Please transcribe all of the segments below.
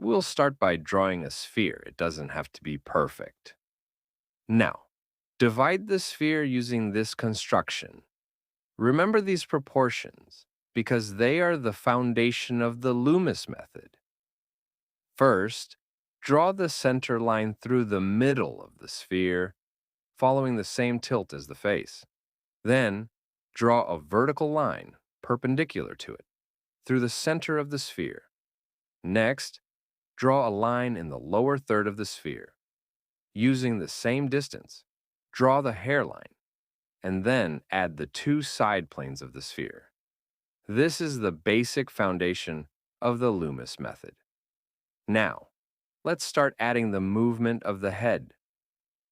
We'll start by drawing a sphere. It doesn't have to be perfect. Now, divide the sphere using this construction. Remember these proportions because they are the foundation of the Loomis method. First, draw the center line through the middle of the sphere, following the same tilt as the face. Then, draw a vertical line perpendicular to it through the center of the sphere. Next, draw a line in the lower third of the sphere. Using the same distance, draw the hairline, and then add the two side planes of the sphere. This is the basic foundation of the Loomis method. Now, let's start adding the movement of the head.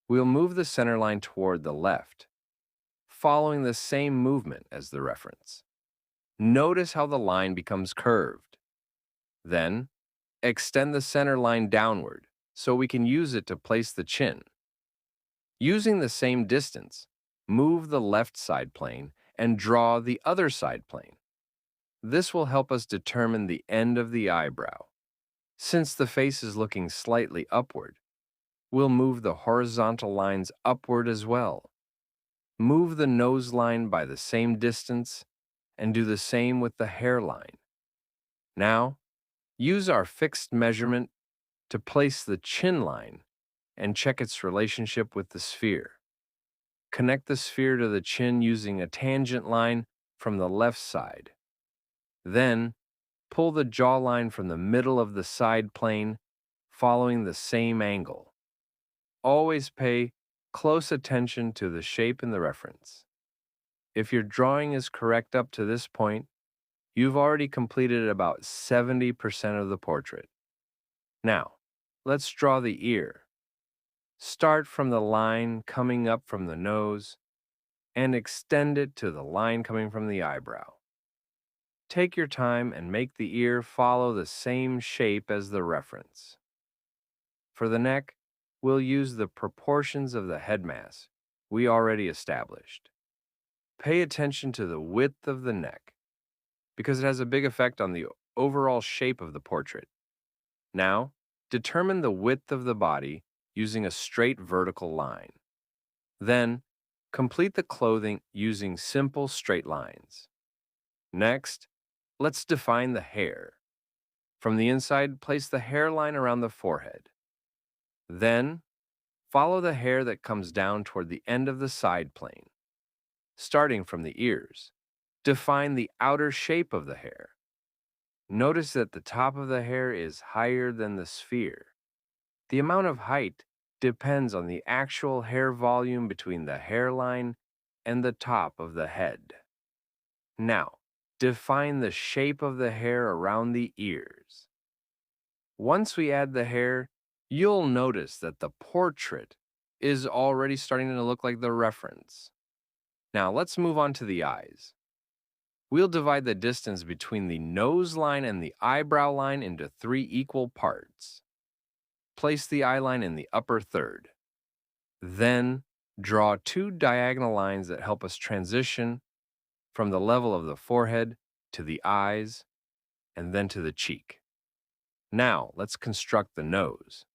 We'll move the center line toward the left, following the same movement as the reference. Notice how the line becomes curved. Then, extend the center line downward so we can use it to place the chin. Using the same distance, move the left side plane and draw the other side plane. This will help us determine the end of the eyebrow. Since the face is looking slightly upward, we'll move the horizontal lines upward as well. Move the nose line by the same distance and do the same with the hairline. Now, use our fixed measurement to place the chin line and check its relationship with the sphere. Connect the sphere to the chin using a tangent line from the left side. Then, pull the jawline from the middle of the side plane, following the same angle. Always pay close attention to the shape in the reference. If your drawing is correct up to this point, you've already completed about 70% of the portrait. Now, let's draw the ear. Start from the line coming up from the nose and extend it to the line coming from the eyebrow. Take your time and make the ear follow the same shape as the reference. For the neck, we'll use the proportions of the head mass we already established. Pay attention to the width of the neck because it has a big effect on the overall shape of the portrait. Now, determine the width of the body using a straight vertical line. Then, complete the clothing using simple straight lines. Next, let's define the hair. From the inside, place the hairline around the forehead. Then, follow the hair that comes down toward the end of the side plane. Starting from the ears, define the outer shape of the hair. Notice that the top of the hair is higher than the sphere. The amount of height depends on the actual hair volume between the hairline and the top of the head. Now, define the shape of the hair around the ears. Once we add the hair, you'll notice that the portrait is already starting to look like the reference. Now, let's move on to the eyes. We'll divide the distance between the nose line and the eyebrow line into 3 equal parts. Place the eye line in the upper third. Then, draw 2 diagonal lines that help us transition from the level of the forehead to the eyes and then to the cheek. Now, let's construct the nose.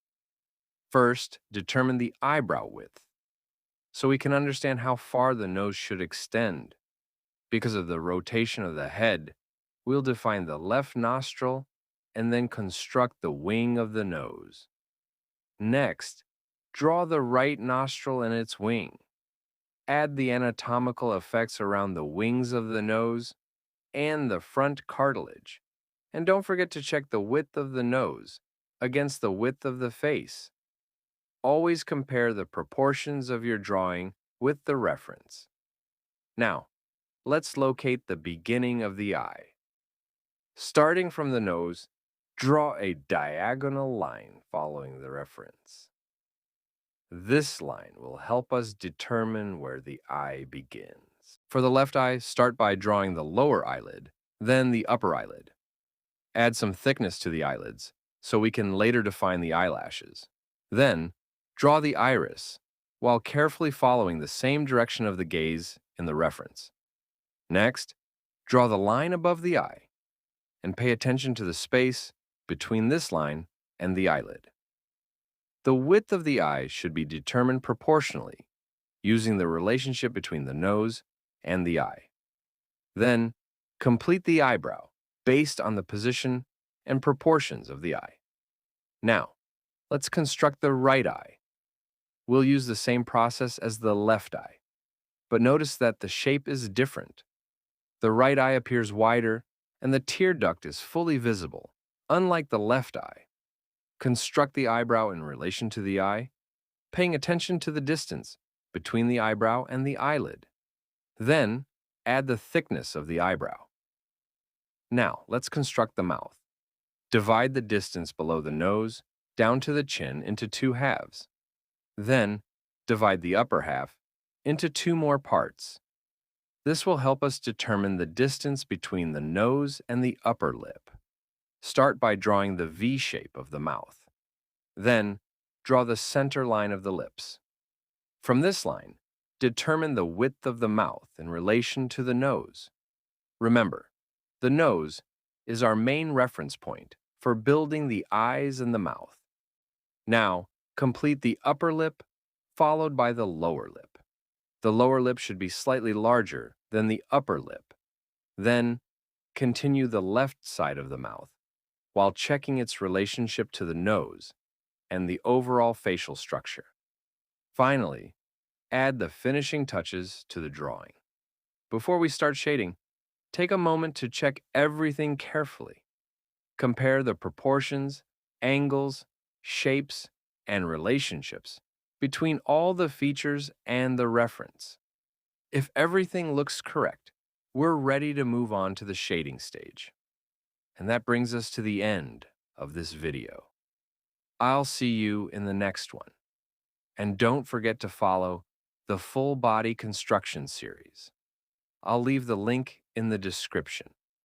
First, determine the eyebrow width so we can understand how far the nose should extend. Because of the rotation of the head, we'll define the left nostril and then construct the wing of the nose. Next, draw the right nostril and its wing. Add the anatomical effects around the wings of the nose and the front cartilage. And don't forget to check the width of the nose against the width of the face. Always compare the proportions of your drawing with the reference. Now, let's locate the beginning of the eye. Starting from the nose, draw a diagonal line following the reference. This line will help us determine where the eye begins. For the left eye, start by drawing the lower eyelid, then the upper eyelid. Add some thickness to the eyelids so we can later define the eyelashes. Then, draw the iris while carefully following the same direction of the gaze in the reference. Next, draw the line above the eye and pay attention to the space between this line and the eyelid. The width of the eye should be determined proportionally using the relationship between the nose and the eye. Then, complete the eyebrow based on the position and proportions of the eye. Now, let's construct the right eye. We'll use the same process as the left eye, but notice that the shape is different. The right eye appears wider and the tear duct is fully visible, unlike the left eye. Construct the eyebrow in relation to the eye, paying attention to the distance between the eyebrow and the eyelid. Then, add the thickness of the eyebrow. Now, let's construct the mouth. Divide the distance below the nose down to the chin into two halves. Then, divide the upper half into two more parts. This will help us determine the distance between the nose and the upper lip. Start by drawing the V shape of the mouth. Then, draw the center line of the lips. From this line, determine the width of the mouth in relation to the nose. Remember, the nose is our main reference point for building the eyes and the mouth. Now, complete the upper lip, followed by the lower lip. The lower lip should be slightly larger than the upper lip. Then, continue the left side of the mouth, while checking its relationship to the nose and the overall facial structure. Finally, add the finishing touches to the drawing. Before we start shading, take a moment to check everything carefully. Compare the proportions, angles, shapes, and relationships between all the features and the reference. If everything looks correct, we're ready to move on to the shading stage. And that brings us to the end of this video. I'll see you in the next one. And don't forget to follow the Full Body Construction series. I'll leave the link in the description.